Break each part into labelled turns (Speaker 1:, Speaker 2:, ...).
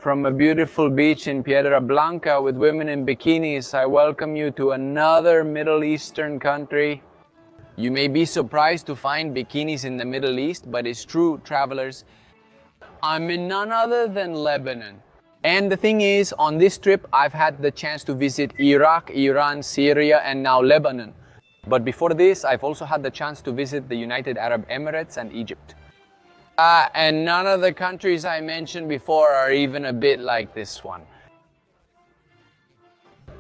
Speaker 1: From a beautiful beach in Piedra Blanca with women in bikinis, I welcome you to another Middle Eastern country. You may be surprised to find bikinis in the Middle East, but it's true, travelers. I'm in none other than Lebanon. And the thing is, on this trip, I've had the chance to visit Iraq, Iran, Syria, and now Lebanon. But before this, I've also had the chance to visit the United Arab Emirates and Egypt. And none of the countries I mentioned before are even a bit like this one.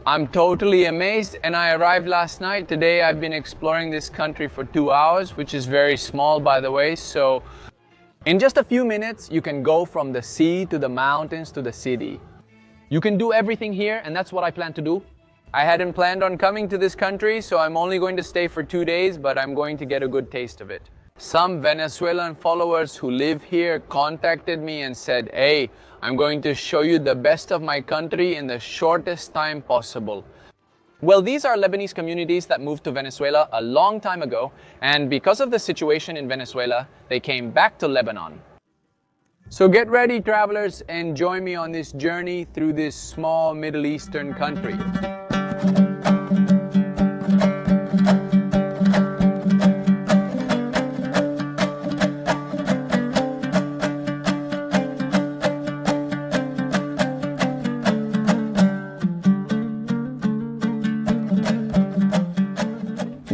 Speaker 1: I'm totally amazed, and I arrived last night. Today I've been exploring this country for 2 hours, which is very small, by the way. So in just a few minutes, you can go from the sea to the mountains to the city. You can do everything here, and that's what I plan to do. I hadn't planned on coming to this country, so I'm only going to stay for 2 days, but I'm going to get a good taste of it. Some Venezuelan followers who live here contacted me and said, "Hey, I'm going to show you the best of my country in the shortest time possible." Well, these are Lebanese communities that moved to Venezuela a long time ago, and because of the situation in Venezuela, they came back to Lebanon. So get ready, travelers, and join me on this journey through this small Middle Eastern country.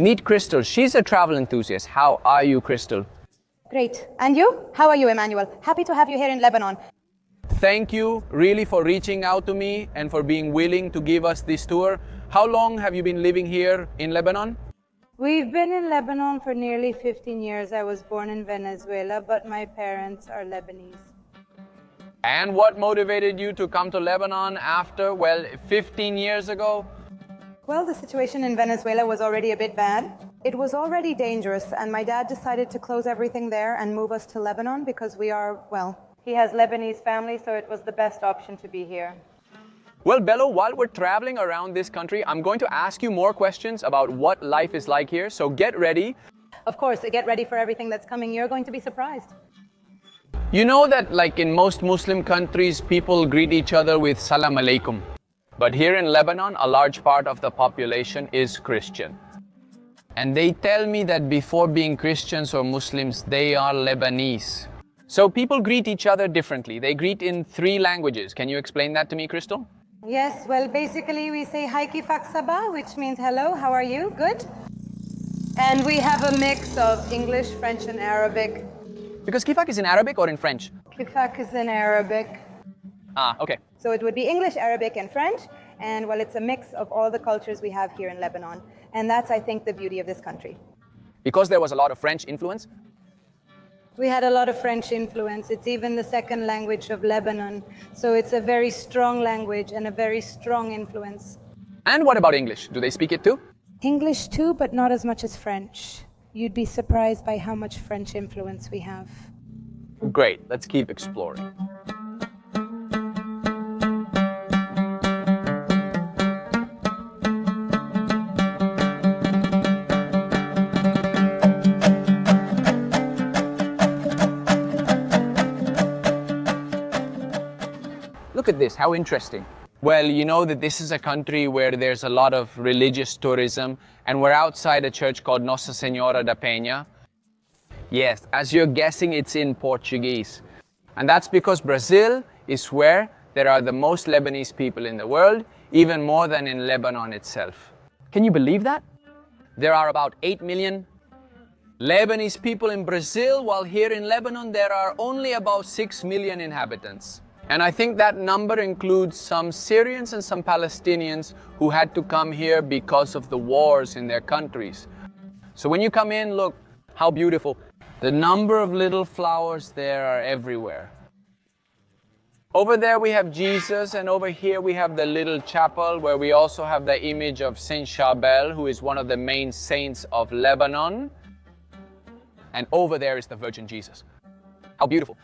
Speaker 1: Meet Kristel. She's a travel enthusiast. How are you, Kristel?
Speaker 2: Great. And you? How are you, Emmanuel? Happy to have you here in Lebanon.
Speaker 1: Thank you really for reaching out to me and for being willing to give us this tour. How long have you been living here in Lebanon?
Speaker 2: We've been in Lebanon for nearly 15 years. I was born in Venezuela, but my parents are Lebanese.
Speaker 1: And what motivated you to come to Lebanon after, 15 years ago?
Speaker 2: Well, the situation in Venezuela was already a bit bad. It was already dangerous, and my dad decided to close everything there and move us to Lebanon because he has Lebanese family, so it was the best option to be here.
Speaker 1: Well, Bello, while we're traveling around this country, I'm going to ask you more questions about what life is like here, so get ready.
Speaker 2: Of course, get ready for everything that's coming. You're going to be surprised.
Speaker 1: You know that, like in most Muslim countries, people greet each other with Salam Alaikum. But here in Lebanon, a large part of the population is Christian. And they tell me that before being Christians or Muslims, they are Lebanese. So people greet each other differently. They greet in 3 languages. Can you explain that to me, Kristel?
Speaker 2: Yes, well, basically we say Hi Kifak Sabah, which means hello, how are you? Good. And we have a mix of English, French, and Arabic.
Speaker 1: Because Kifak is in Arabic or in French?
Speaker 2: Kifak is in Arabic.
Speaker 1: Okay.
Speaker 2: So it would be English, Arabic, and French. And well, it's a mix of all the cultures we have here in Lebanon. And that's, I think, the beauty of this country.
Speaker 1: Because there was a lot of French influence?
Speaker 2: We had a lot of French influence. It's even the second language of Lebanon. So it's a very strong language and a very strong influence.
Speaker 1: And what about English? Do they speak it too?
Speaker 2: English too, but not as much as French. You'd be surprised by how much French influence we have.
Speaker 1: Great. Let's keep exploring. Look at this, how interesting. Well, you know that this is a country where there's a lot of religious tourism, and we're outside a church called Nossa Senhora da Penha. Yes, as you're guessing, it's in Portuguese. And that's because Brazil is where there are the most Lebanese people in the world, even more than in Lebanon itself. Can you believe that? There are about 8 million Lebanese people in Brazil, while here in Lebanon there are only about 6 million inhabitants. And I think that number includes some Syrians and some Palestinians who had to come here because of the wars in their countries. So when you come in, look how beautiful. The number of little flowers there are everywhere. Over there we have Jesus, and over here we have the little chapel where we also have the image of Saint Charbel, who is one of the main saints of Lebanon. And over there is the Virgin Jesus. How beautiful.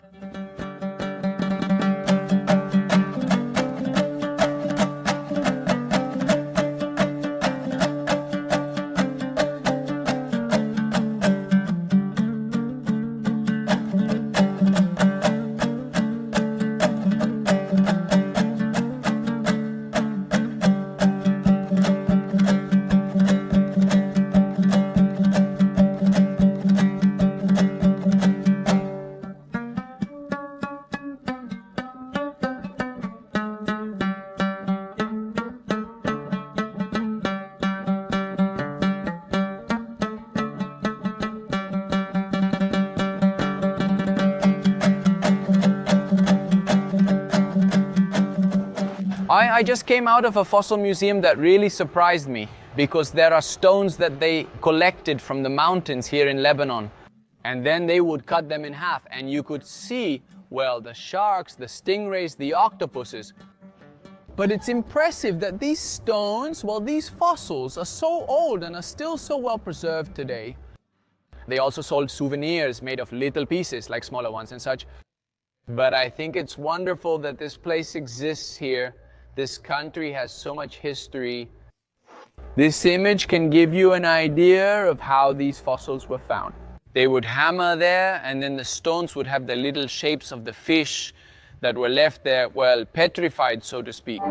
Speaker 1: I just came out of a fossil museum that really surprised me because there are stones that they collected from the mountains here in Lebanon. And then they would cut them in half and you could see, well, the sharks, the stingrays, the octopuses. But it's impressive that these stones, well, these fossils are so old and are still so well preserved today. They also sold souvenirs made of little pieces, like smaller ones and such. But I think it's wonderful that this place exists here. This country has so much history. This image can give you an idea of how these fossils were found. They would hammer there, and then the stones would have the little shapes of the fish that were left there, well, petrified, so to speak.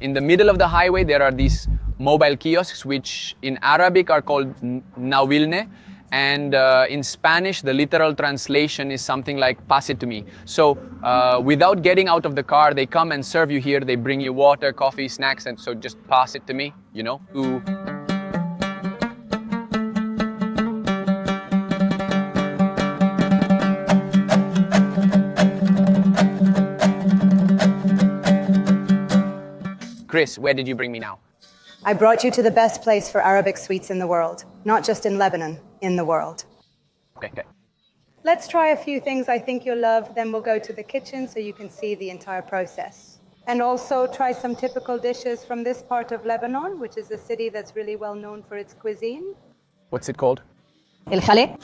Speaker 1: In the middle of the highway, there are these mobile kiosks, which in Arabic are called nawilne, and in Spanish, the literal translation is something like, pass it to me. So without getting out of the car, they come and serve you here. They bring you water, coffee, snacks, and so just pass it to me, you know. Ooh. Chris, where did you bring me now?
Speaker 2: I brought you to the best place for Arabic sweets in the world. Not just in Lebanon, in the world.
Speaker 1: Okay.
Speaker 2: Let's try a few things I think you'll love, then we'll go to the kitchen so you can see the entire process. And also try some typical dishes from this part of Lebanon, which is a city that's really well known for its cuisine.
Speaker 1: What's it called?
Speaker 2: El Khalé.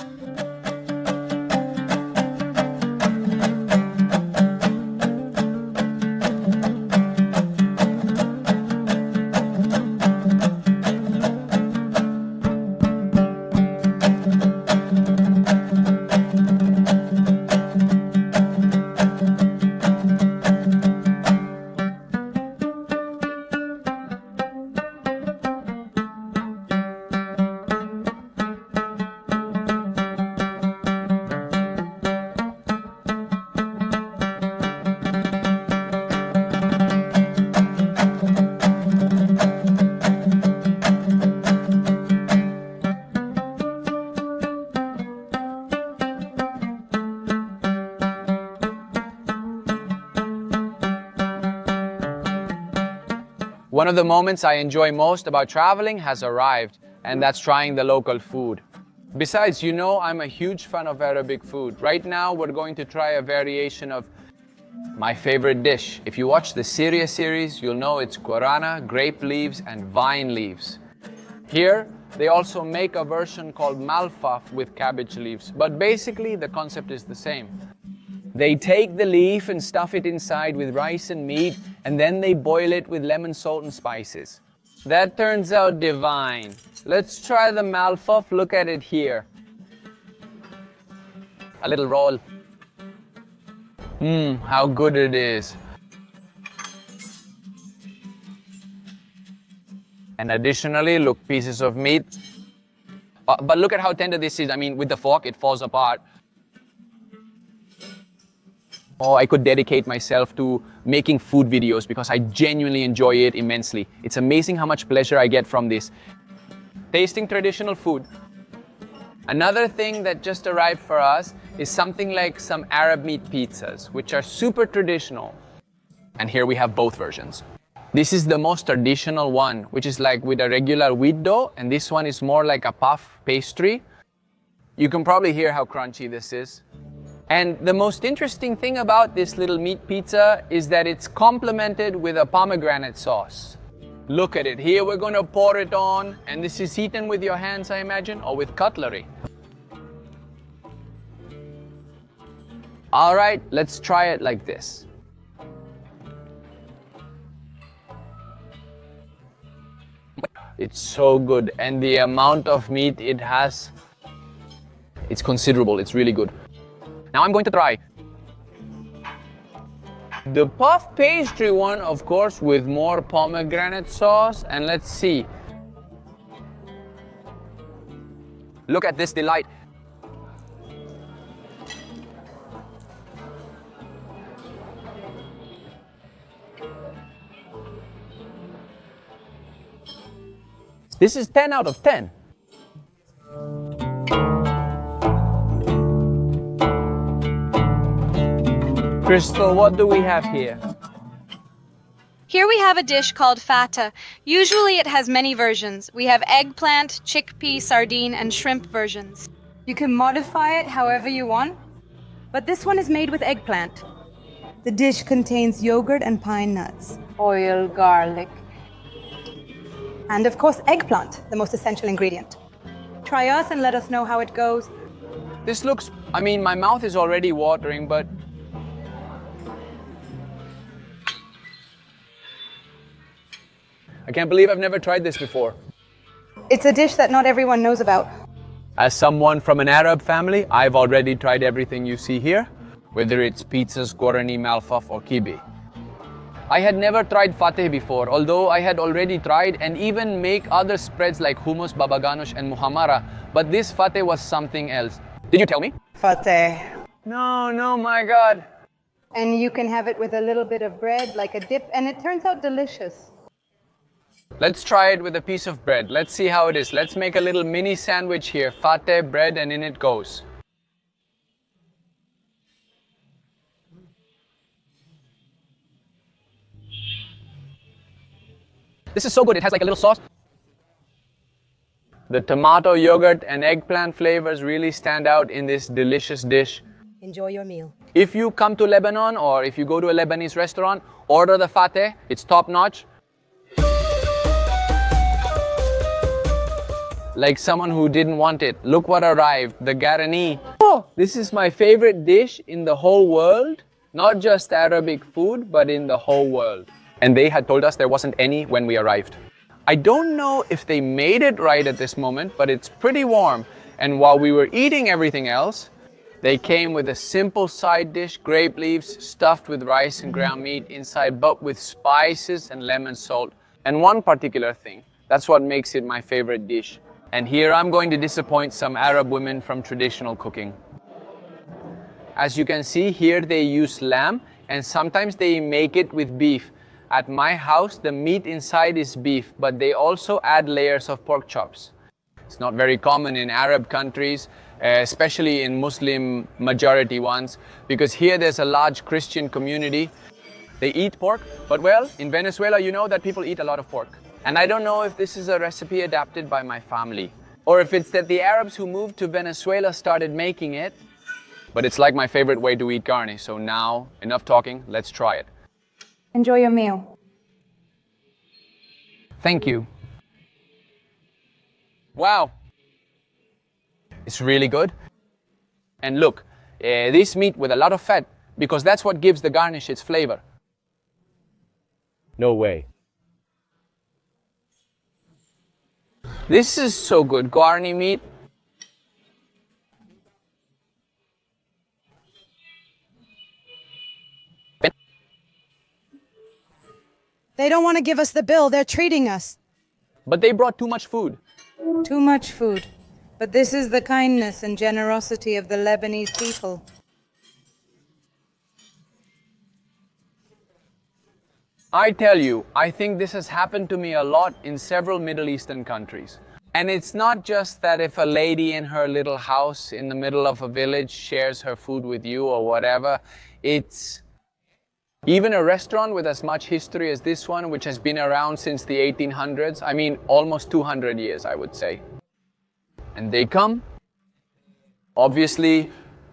Speaker 1: One of the moments I enjoy most about traveling has arrived, and that's trying the local food. Besides, you know, I'm a huge fan of Arabic food. Right now, we're going to try a variation of my favorite dish. If you watch the Syria series, you'll know it's guarana, grape leaves, and vine leaves. Here, they also make a version called malfaf with cabbage leaves, but basically the concept is the same. They take the leaf and stuff it inside with rice and meat, and then they boil it with lemon, salt, and spices. That turns out divine. Let's try the malfaf. Look at it here. A little roll. How good it is. And additionally, look, pieces of meat. But look at how tender this is. I mean, with the fork, it falls apart. Oh, I could dedicate myself to making food videos because I genuinely enjoy it immensely. It's amazing how much pleasure I get from this. Tasting traditional food. Another thing that just arrived for us is something like some Arab meat pizzas, which are super traditional. And here we have both versions. This is the most traditional one, which is like with a regular wheat dough, and this one is more like a puff pastry. You can probably hear how crunchy this is. And the most interesting thing about this little meat pizza is that it's complemented with a pomegranate sauce. Look at it. Here we're going to pour it on, and this is eaten with your hands, I imagine, or with cutlery. All right, let's try it like this. It's so good, and the amount of meat it has, it's considerable. It's really good. Now I'm going to try the puff pastry one, of course, with more pomegranate sauce. And let's see. Look at this delight. This is 10 out of 10. Kristel, what do we have here?
Speaker 3: Here we have a dish called fata. Usually it has many versions. We have eggplant, chickpea, sardine, and shrimp versions.
Speaker 2: You can modify it however you want, but this one is made with eggplant. The dish contains yogurt and pine nuts, oil, garlic, and of course eggplant, the most essential ingredient. Try us and let us know how it goes.
Speaker 1: This looks, I mean, my mouth is already watering, but I can't believe I've never tried this before.
Speaker 2: It's a dish that not everyone knows about.
Speaker 1: As someone from an Arab family, I've already tried everything you see here, whether it's pizzas, gorani, malfaf, or kibi. I had never tried fateh before, although I had already tried and even make other spreads like hummus, baba ganoush, and muhammara, but this fateh was something else. Did you tell me?
Speaker 2: Fateh.
Speaker 1: No, my God.
Speaker 2: And you can have it with a little bit of bread, like a dip, and it turns out delicious.
Speaker 1: Let's try it with a piece of bread. Let's see how it is. Let's make a little mini sandwich here. Fateh, bread, and in it goes. This is so good. It has like a little sauce. The tomato, yogurt, and eggplant flavors really stand out in this delicious dish.
Speaker 2: Enjoy your meal.
Speaker 1: If you come to Lebanon or if you go to a Lebanese restaurant, order the fateh. It's top notch. Like someone who didn't want it. Look what arrived, the garani. Oh, this is my favorite dish in the whole world. Not just Arabic food, but in the whole world. And they had told us there wasn't any when we arrived. I don't know if they made it right at this moment, but it's pretty warm. And while we were eating everything else, they came with a simple side dish, grape leaves stuffed with rice and ground meat inside, but with spices and lemon salt. And one particular thing, that's what makes it my favorite dish. And here I'm going to disappoint some Arab women from traditional cooking. As you can see, here they use lamb and sometimes they make it with beef. At my house, the meat inside is beef, but they also add layers of pork chops. It's not very common in Arab countries, especially in Muslim majority ones, because here there's a large Christian community. They eat pork, but well, in Venezuela, you know that people eat a lot of pork. And I don't know if this is a recipe adapted by my family, or if it's that the Arabs who moved to Venezuela started making it, but it's like my favorite way to eat carne. So now, enough talking, let's try it.
Speaker 2: Enjoy your meal.
Speaker 1: Thank you. Wow. It's really good. And look, this meat with a lot of fat, because that's what gives the garnish its flavor.
Speaker 4: No way.
Speaker 1: This is so good, garni meat.
Speaker 2: They don't want to give us the bill, they're treating us.
Speaker 1: But they brought too much food.
Speaker 2: Too much food. But this is the kindness and generosity of the Lebanese people.
Speaker 1: I tell you, I think this has happened to me a lot in several Middle Eastern countries. And it's not just that if a lady in her little house in the middle of a village shares her food with you or whatever, it's even a restaurant with as much history as this one, which has been around since the 1800s, I mean almost 200 years, I would say. And they come. Obviously,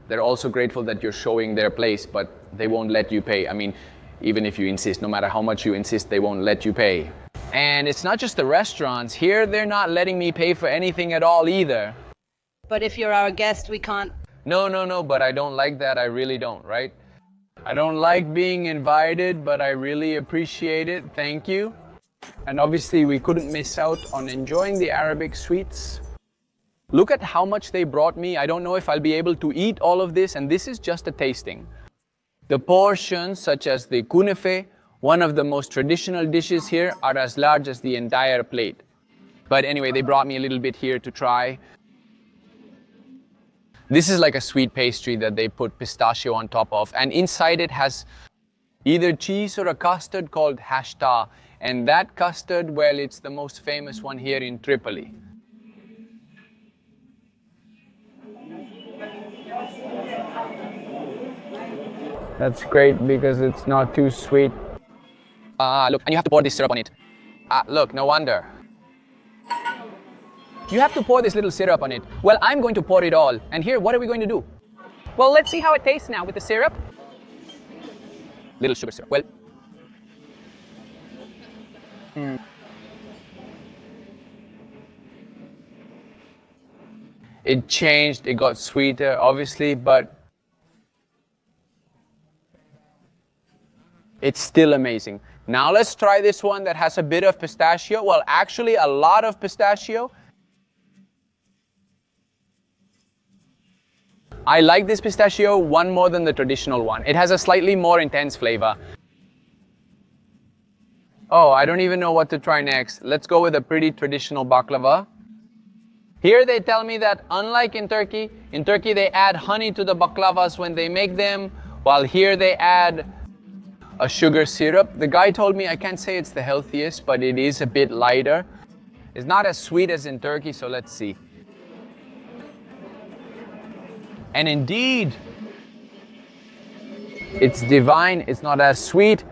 Speaker 1: they're also grateful that you're showing their place, but they won't let you pay. I mean, even if you insist, no matter how much you insist, they won't let you pay. And it's not just the restaurants. Here, they're not letting me pay for anything at all either.
Speaker 2: But if you're our guest, we can't.
Speaker 1: No, but I don't like that. I really don't, right? I don't like being invited, but I really appreciate it. Thank you. And obviously we couldn't miss out on enjoying the Arabic sweets. Look at how much they brought me. I don't know if I'll be able to eat all of this, and this is just a tasting. The portions, such as the kunefe, one of the most traditional dishes here, are as large as the entire plate. But anyway, they brought me a little bit here to try. This is like a sweet pastry that they put pistachio on top of, and inside it has either cheese or a custard called hashta. And that custard, well, it's the most famous one here in Tripoli. That's great because it's not too sweet. Look, and you have to pour this syrup on it. Look, no wonder. You have to pour this little syrup on it. Well, I'm going to pour it all. And here, what are we going to do? Well, let's see how it tastes now with the syrup. Little sugar syrup. Well, it changed, it got sweeter, obviously, but it's still amazing. Now let's try this one that has a bit of pistachio. Well, actually a lot of pistachio. I like this pistachio one more than the traditional one. It has a slightly more intense flavor. Oh, I don't even know what to try next. Let's go with a pretty traditional baklava. Here they tell me that unlike in Turkey they add honey to the baklavas when they make them, while here they add a sugar syrup. The guy told me I can't say it's the healthiest, but it is a bit lighter. It's not as sweet as in Turkey, so let's see. And indeed, it's divine, it's not as sweet.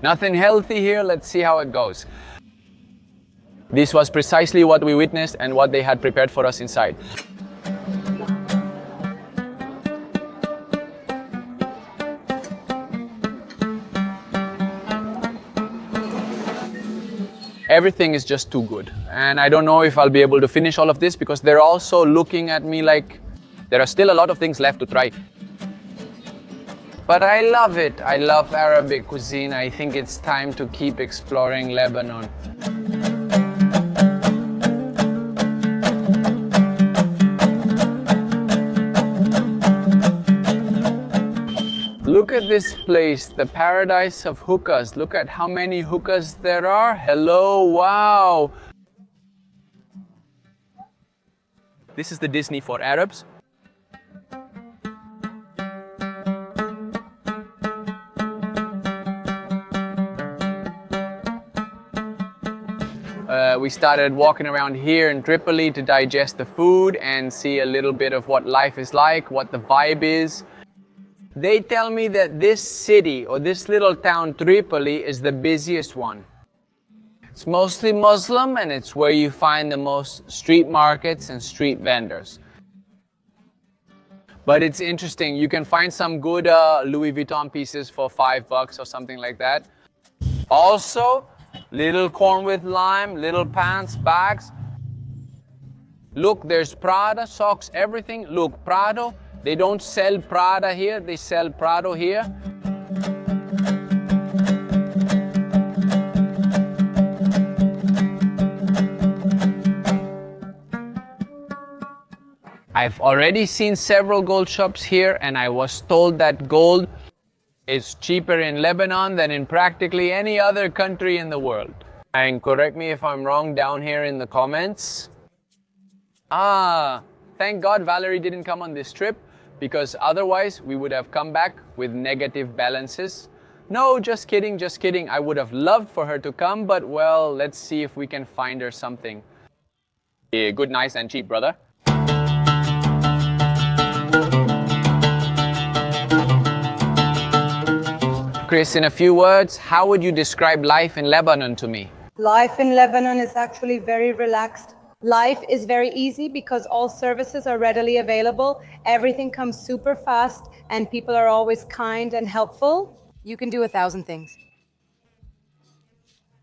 Speaker 1: Nothing healthy here, let's see how it goes. This was precisely what we witnessed and what they had prepared for us inside. Everything is just too good. And I don't know if I'll be able to finish all of this because they're also looking at me like there are still a lot of things left to try. But I love it. I love Arabic cuisine. I think it's time to keep exploring Lebanon. Look at this place, the paradise of hookahs. Look at how many hookahs there are. Hello, wow. This is the Disney for Arabs. We started walking around here in Tripoli to digest the food and see a little bit of what life is like, what the vibe is. They tell me that this city or this little town Tripoli is the busiest one. It's mostly Muslim and it's where you find the most street markets and street vendors. But it's interesting, you can find some good Louis Vuitton pieces for $5 or something like that. Also, little corn with lime, little pants, bags. Look, there's Prada, socks, everything. Look, Prado. They don't sell Prada here, they sell Prado here. I've already seen several gold shops here and I was told that gold is cheaper in Lebanon than in practically any other country in the world. And correct me if I'm wrong down here in the comments. Thank God Valerie didn't come on this trip because otherwise we would have come back with negative balances. No, just kidding, just kidding. I would have loved for her to come, but well, let's see if we can find her something. Yeah, good, nice and cheap, brother. Chris, in a few words, how would you describe life in Lebanon to me?
Speaker 2: Life in Lebanon is actually very relaxed. Life is very easy because all services are readily available. Everything comes super fast and people are always kind and helpful. You can do 1,000 things.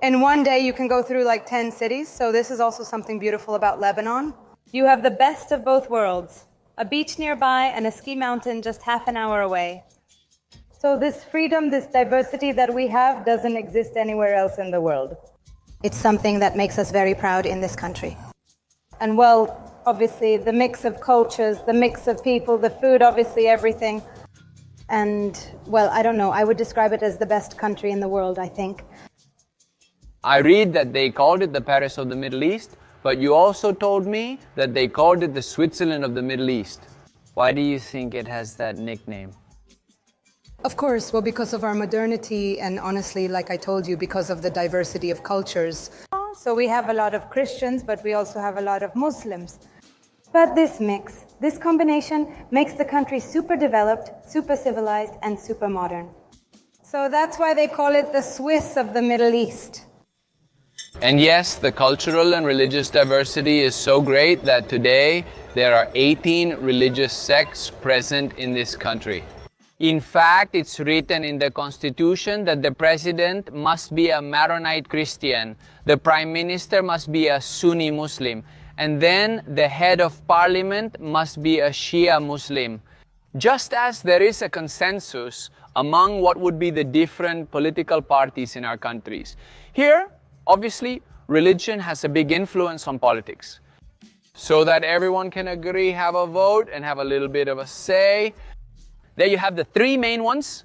Speaker 2: In one day, you can go through like 10 cities. So this is also something beautiful about Lebanon. You have the best of both worlds. A beach nearby and a ski mountain just half an hour away. So this freedom, this diversity that we have doesn't exist anywhere else in the world. It's something that makes us very proud in this country. And well, obviously the mix of cultures, the mix of people, the food, obviously everything. And well, I don't know, I would describe it as the best country in the world, I think.
Speaker 1: I read that they called it the Paris of the Middle East, but you also told me that they called it the Switzerland of the Middle East. Why do you think it has that nickname?
Speaker 2: Of course, well, because of our modernity and honestly, like I told you, because of the diversity of cultures. So we have a lot of Christians, but we also have a lot of Muslims. But this mix, this combination makes the country super developed, super civilized, and super modern. So that's why they call it the Swiss of the Middle East.
Speaker 1: And yes, the cultural and religious diversity is so great that today there are 18 religious sects present in this country. In fact, it's written in the Constitution that the president must be a Maronite Christian, the prime minister must be a Sunni Muslim, and then the head of parliament must be a Shia Muslim. Just as there is a consensus among what would be the different political parties in our countries. Here, obviously, religion has a big influence on politics. So that everyone can agree, have a vote, and have a little bit of a say. There you have the three main ones.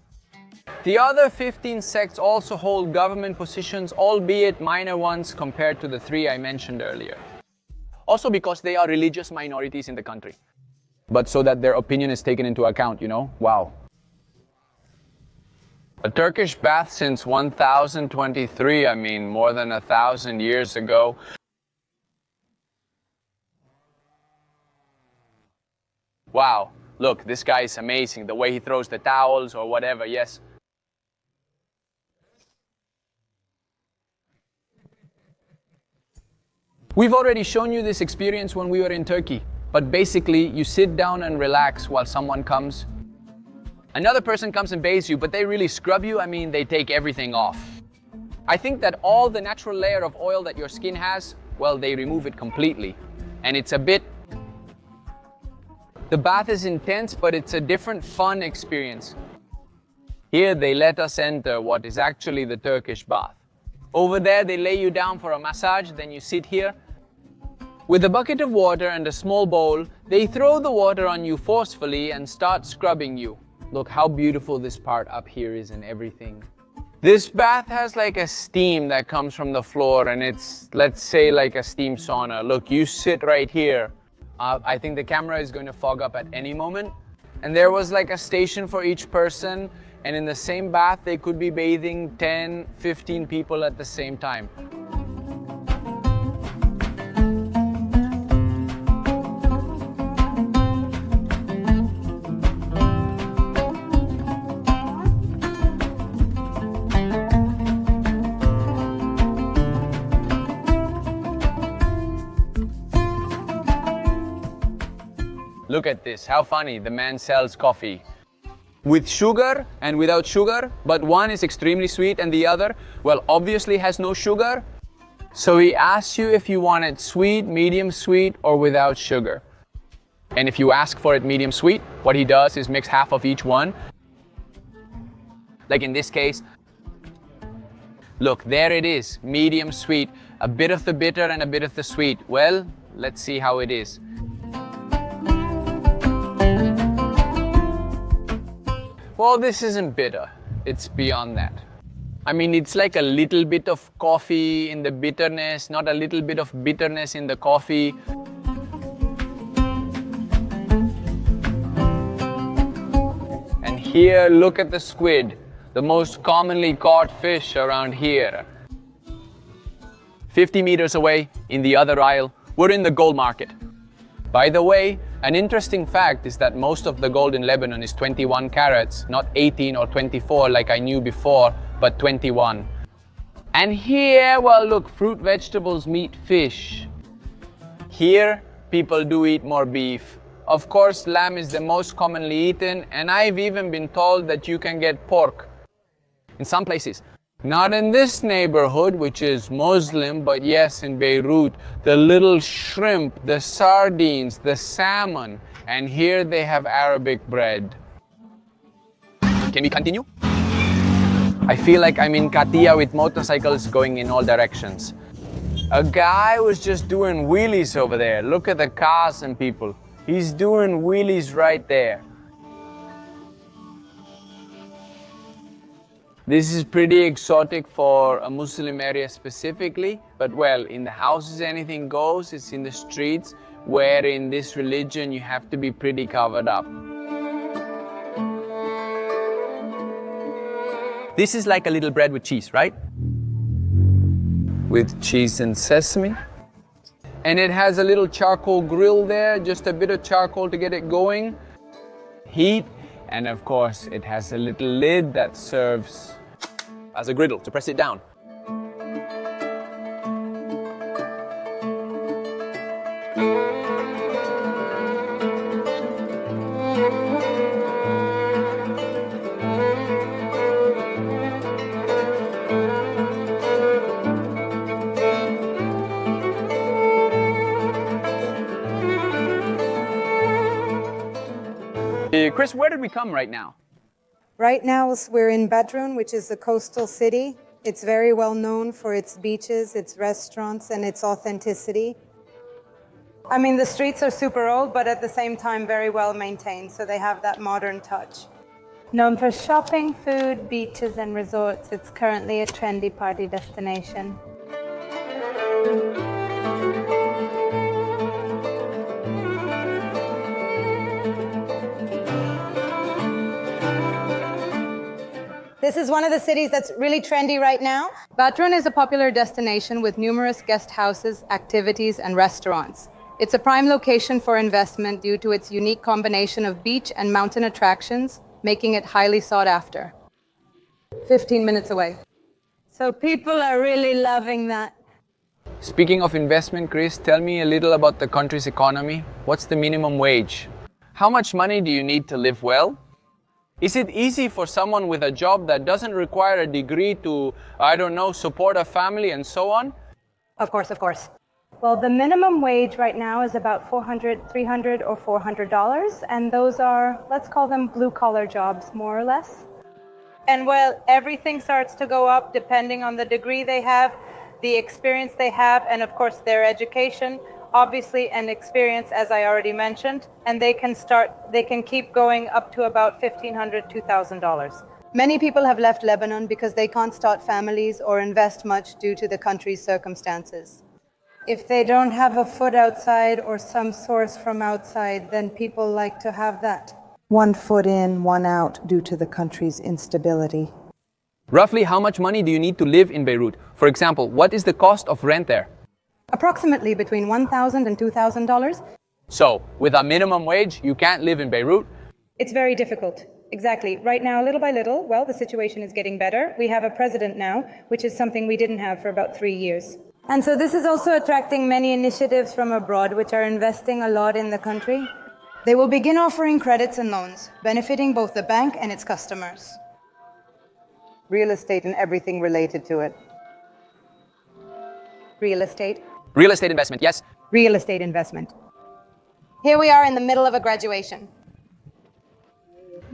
Speaker 1: The other 15 sects also hold government positions, albeit minor ones compared to the three I mentioned earlier. Also because they are religious minorities in the country. But so that their opinion is taken into account, you know? Wow. A Turkish bath since 1023, I mean, more than 1,000 years ago. Wow. Look, this guy is amazing, the way he throws the towels or whatever, yes. We've already shown you this experience when we were in Turkey, but basically you sit down and relax while someone comes. Another person comes and bathes you, but they really scrub you, I mean, they take everything off. I think that all the natural layer of oil that your skin has, well, they remove it completely. And it's a bit... The bath is intense, but it's a different fun experience. Here they let us enter what is actually the Turkish bath. Over there they lay you down for a massage, then you sit here. With a bucket of water and a small bowl, they throw the water on you forcefully and start scrubbing you. Look how beautiful this part up here is and everything. This bath has like a steam that comes from the floor and it's, let's say, like a steam sauna. Look, you sit right here. I think the camera is going to fog up at any moment. And there was like a station for each person, and in the same bath they could be bathing 10, 15 people at the same time. Look at this, how funny, the man sells coffee. With sugar and without sugar, but one is extremely sweet and the other, well, obviously has no sugar. So he asks you if you want it sweet, medium sweet, or without sugar. And if you ask for it medium sweet, what he does is mix half of each one. Like in this case, look, there it is, medium sweet, a bit of the bitter and a bit of the sweet. Well, let's see how it is. Well, this isn't bitter, it's beyond that. I mean, it's like a little bit of coffee in the bitterness, not a little bit of bitterness in the coffee. And here, look at the squid, the most commonly caught fish around here. 50 meters away, in the other aisle, we're in the gold market. By the way, an interesting fact is that most of the gold in Lebanon is 21 carats, not 18 or 24 like I knew before, but 21. And here, well, look, fruit, vegetables, meat, fish. Here, people do eat more beef. Of course, lamb is the most commonly eaten, and I've even been told that you can get pork in some places. Not in this neighborhood, which is Muslim, but yes, in Beirut, the little shrimp, the sardines, the salmon, and here they have Arabic bread. Can we continue? I feel like I'm in Katia with motorcycles going in all directions. A guy was just doing wheelies over there. Look at the cars and people. He's doing wheelies right there. This is pretty exotic for a Muslim area specifically, but well, in the houses anything goes. It's in the streets where in this religion you have to be pretty covered up. This is like a little bread with cheese, right? With cheese and sesame. And it has a little charcoal grill there, just a bit of charcoal to get it going. Heat, and of course it has a little lid that serves as a griddle to press it down. Chris, where did we come right now?
Speaker 2: Right now, we're in Badrun, which is a coastal city. It's very well known for its beaches, its restaurants, and its authenticity. I mean, the streets are super old, but at the same time, very well maintained, so they have that modern touch. Known for shopping, food, beaches, and resorts, it's currently a trendy party destination. This is one of the cities that's really trendy right now. Badrun is a popular destination with numerous guest houses, activities, and restaurants. It's a prime location for investment due to its unique combination of beach and mountain attractions, making it highly sought after. 15 minutes away. So people are really loving that.
Speaker 1: Speaking of investment, Chris, tell me a little about the country's economy. What's the minimum wage? How much money do you need to live well? Is it easy for someone with a job that doesn't require a degree to, I don't know, support a family and so on?
Speaker 2: Of course, of course. Well, the minimum wage right now is about $400, $300, or $400, and those are, let's call them blue-collar jobs, more or less. And well, everything starts to go up depending on the degree they have, the experience they have, and of course their education. Obviously an experience, as I already mentioned, and they can keep going up to about $1,500, $2,000. Many people have left Lebanon because they can't start families or invest much due to the country's circumstances. If they don't have a foot outside or some source from outside, then people like to have that. One foot in, one out due to the country's instability.
Speaker 1: Roughly how much money do you need to live in Beirut? For example, what is the cost of rent there?
Speaker 2: Approximately between $1,000 and $2,000.
Speaker 1: So, with a minimum wage, you can't live in Beirut?
Speaker 2: It's very difficult. Exactly. Right now, little by little, well, the situation is getting better. We have a president now, which is something we didn't have for about 3 years. And so this is also attracting many initiatives from abroad, which are investing a lot in the country. They will begin offering credits and loans, benefiting both the bank and its customers. Real estate and everything related to it. Real estate.
Speaker 1: Real estate investment, yes.
Speaker 2: Real estate investment. Here we are in the middle of a graduation.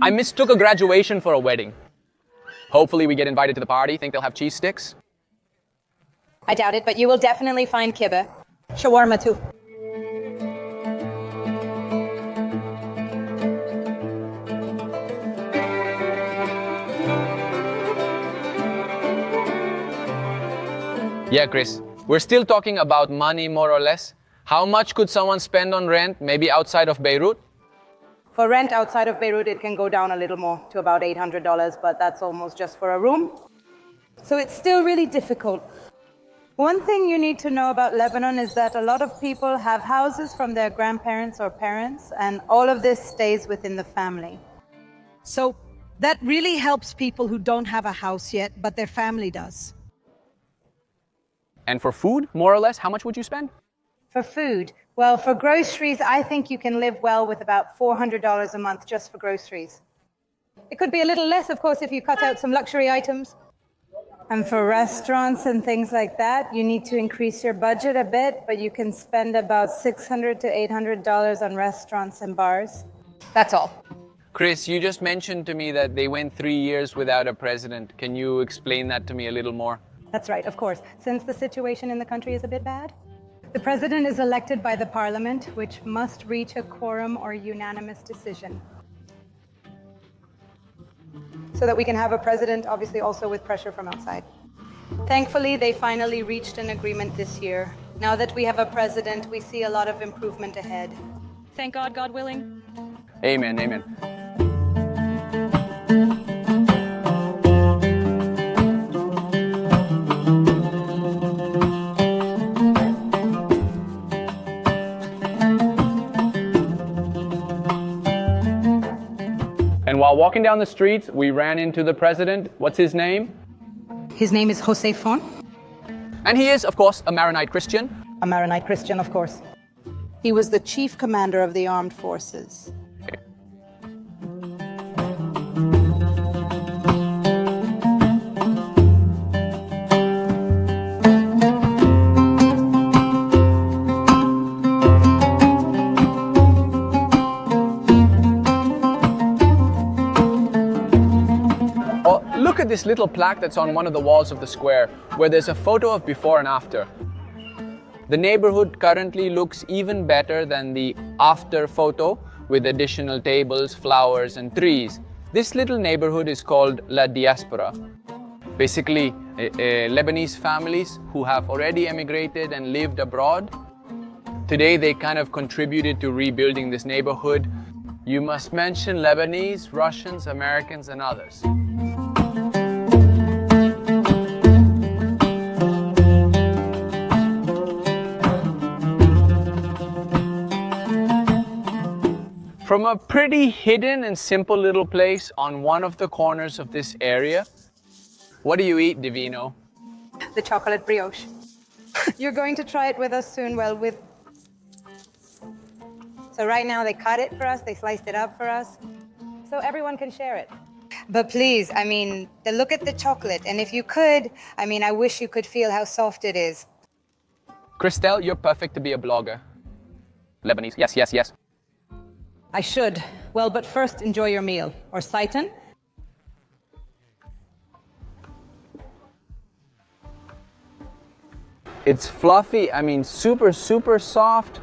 Speaker 1: I mistook a graduation for a wedding. Hopefully we get invited to the party. Think they'll have cheese sticks?
Speaker 2: I doubt it, but you will definitely find kibbeh. Shawarma too.
Speaker 1: Yeah, Chris. We're still talking about money, more or less. How much could someone spend on rent, maybe outside of Beirut?
Speaker 2: For rent outside of Beirut, it can go down a little more to about $800, but that's almost just for a room. So it's still really difficult. One thing you need to know about Lebanon is that a lot of people have houses from their grandparents or parents, and all of this stays within the family.
Speaker 4: So that really helps people who don't have a house yet, but their family does.
Speaker 1: And for food, more or less, how much would you spend?
Speaker 2: For food, well, for groceries, I think you can live well with about $400 a month just for groceries. It could be a little less, of course, if you cut out some luxury items. And for restaurants and things like that, you need to increase your budget a bit, but you can spend about $600 to $800 on restaurants and bars. That's all.
Speaker 1: Chris, you just mentioned to me that they went 3 years without a president. Can you explain that to me a little more?
Speaker 2: That's right, of course. Since the situation in the country is a bit bad, the president is elected by the parliament, which must reach a quorum or unanimous decision. So that we can have a president, obviously also with pressure from outside. Thankfully, they finally reached an agreement this year. Now that we have a president, we see a lot of improvement ahead.
Speaker 3: Thank God, God willing.
Speaker 1: Amen, amen. And while walking down the streets, we ran into the president. What's his name?
Speaker 2: His name is Jose Fon.
Speaker 1: And he is, of course, a Maronite Christian.
Speaker 2: A Maronite Christian, of course. He was the chief commander of the armed forces.
Speaker 1: Look at this little plaque that's on one of the walls of the square, where there's a photo of before and after. The neighborhood currently looks even better than the after photo, with additional tables, flowers, and trees. This little neighborhood is called La Diaspora. Basically, Lebanese families who have already emigrated and lived abroad. Today, they kind of contributed to rebuilding this neighborhood. You must mention Lebanese, Russians, Americans, and others. From a pretty hidden and simple little place on one of the corners of this area, what do you eat, Divino?
Speaker 2: The chocolate brioche. You're going to try it with us soon, So right now they cut it for us, they sliced it up for us, so everyone can share it. But please, look at the chocolate, and if you could, I wish you could feel how soft it is.
Speaker 1: Kristel, you're perfect to be a blogger. Lebanese, yes, yes, yes.
Speaker 4: I should. Well, but first enjoy your meal. Or Saitan?
Speaker 1: It's fluffy, super, super soft.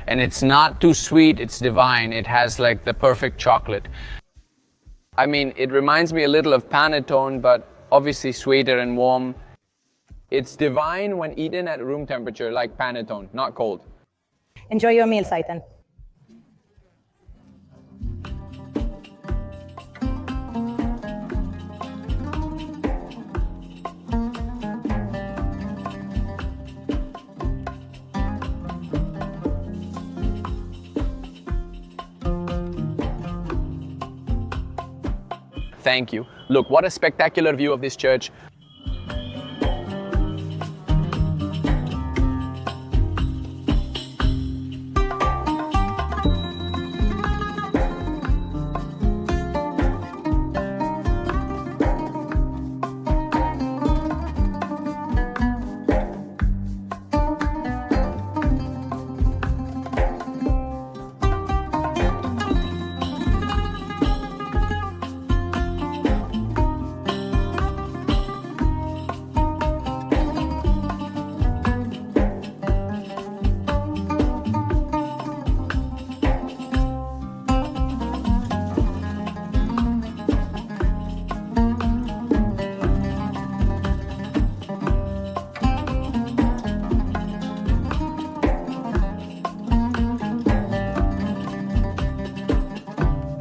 Speaker 1: And it's not too sweet, it's divine. It has like the perfect chocolate. It reminds me a little of panettone, but obviously sweeter and warm. It's divine when eaten at room temperature, like panettone, not cold.
Speaker 2: Enjoy your meal, Saitan.
Speaker 1: Thank you. Look, what a spectacular view of this church.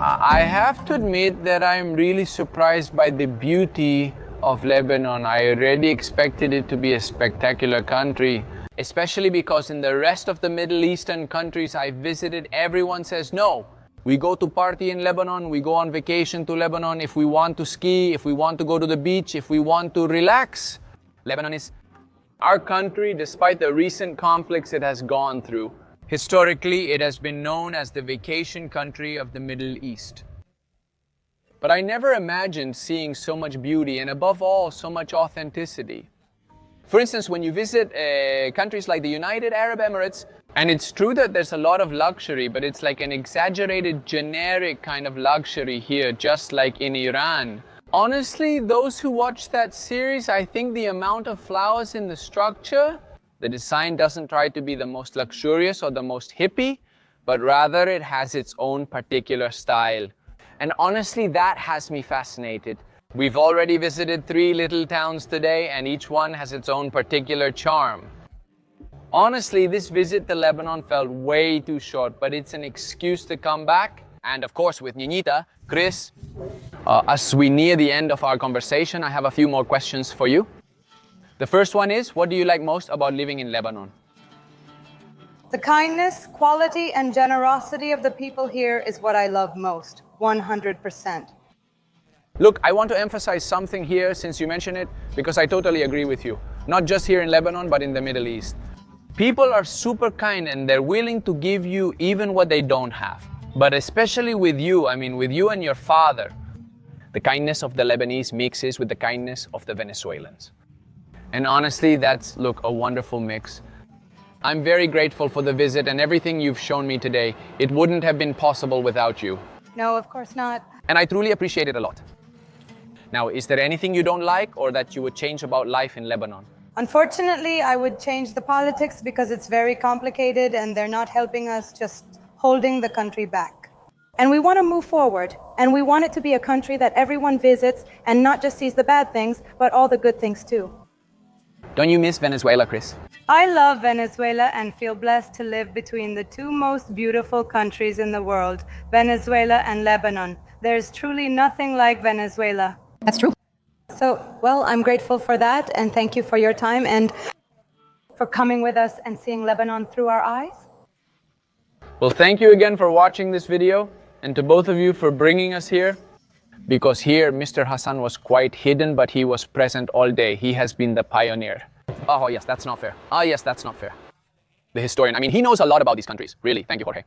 Speaker 1: I have to admit that I'm really surprised by the beauty of Lebanon. I already expected it to be a spectacular country, especially because in the rest of the Middle Eastern countries I visited, everyone says, no, we go to party in Lebanon, we go on vacation to Lebanon, if we want to ski, if we want to go to the beach, if we want to relax. Lebanon is our country, despite the recent conflicts it has gone through. Historically, it has been known as the vacation country of the Middle East. But I never imagined seeing so much beauty and above all, so much authenticity. For instance, when you visit countries like the United Arab Emirates, And it's true that there's a lot of luxury, but it's like an exaggerated, generic kind of luxury here, just like in Iran. Honestly, those who watch that series, I think the amount of flowers in the structure, the design doesn't try to be the most luxurious or the most hippie, but rather it has its own particular style. And honestly, that has me fascinated. We've already visited 3 little towns today, and each one has its own particular charm. Honestly, this visit to Lebanon felt way too short, but it's an excuse to come back. And of course, with Ninita, Chris, as we near the end of our conversation, I have a few more questions for you. The first one is, what do you like most about living in Lebanon?
Speaker 2: The kindness, quality, and generosity of the people here is what I love most, 100%.
Speaker 1: Look, I want to emphasize something here since you mentioned it, because I totally agree with you. Not just here in Lebanon, but in the Middle East. People are super kind and they're willing to give you even what they don't have. But especially with you, with you and your father, the kindness of the Lebanese mixes with the kindness of the Venezuelans. And honestly, that's, a wonderful mix. I'm very grateful for the visit and everything you've shown me today. It wouldn't have been possible without you.
Speaker 2: No, of course not.
Speaker 1: And I truly appreciate it a lot. Now, is there anything you don't like or that you would change about life in Lebanon?
Speaker 2: Unfortunately, I would change the politics because it's very complicated and they're not helping us, just holding the country back. And we want to move forward, and we want it to be a country that everyone visits and not just sees the bad things, but all the good things too.
Speaker 1: Don't you miss Venezuela, Chris?
Speaker 2: I love Venezuela and feel blessed to live between the 2 most beautiful countries in the world, Venezuela and Lebanon. There's truly nothing like Venezuela.
Speaker 4: That's true.
Speaker 2: So, well, I'm grateful for that, and thank you for your time and for coming with us and seeing Lebanon through our eyes.
Speaker 1: Well, thank you again for watching this video, and to both of you for bringing us here, because here Mr. Hassan was quite hidden, but he was present all day. He has been the pioneer. Oh, yes, that's not fair. Ah, yes, that's not fair. The historian. He knows a lot about these countries. Really, thank you, Jorge.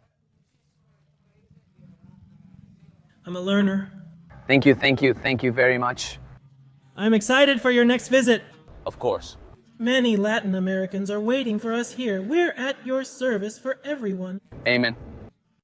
Speaker 5: I'm a learner.
Speaker 1: Thank you very much.
Speaker 5: I'm excited for your next visit.
Speaker 1: Of course.
Speaker 5: Many Latin Americans are waiting for us here. We're at your service for everyone.
Speaker 1: Amen.